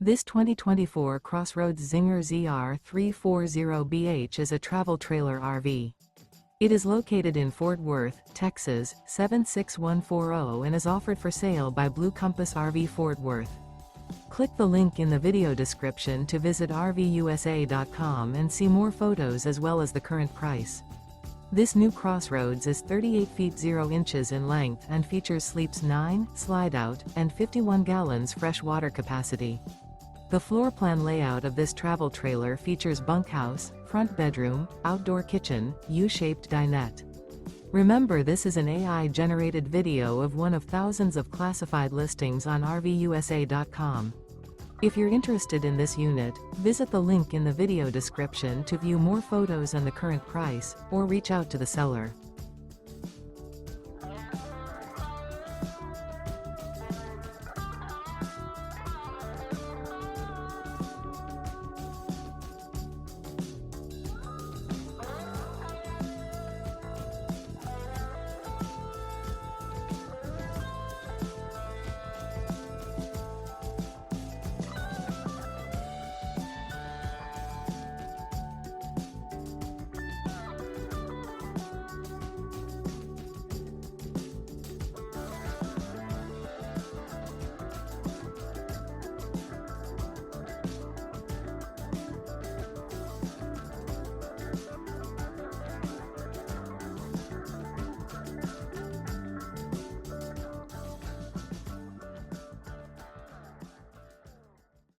This 2024 CrossRoads Zinger ZR340BH is a travel trailer RV. It is located in Fort Worth, Texas, 76140 and is offered for sale by Blue Compass RV Fort Worth. Click the link in the video description to visit RVUSA.com and see more photos as well as the current price. This new CrossRoads is 38 feet 0 inches in length and features sleeps 9, slide-out, and 51 gallons fresh water capacity. The floor plan layout of this travel trailer features bunkhouse, front bedroom, outdoor kitchen, U-shaped dinette. Remember, this is an AI-generated video of one of thousands of classified listings on RVUSA.com. If you're interested in this unit, visit the link in the video description to view more photos and the current price, or reach out to the seller.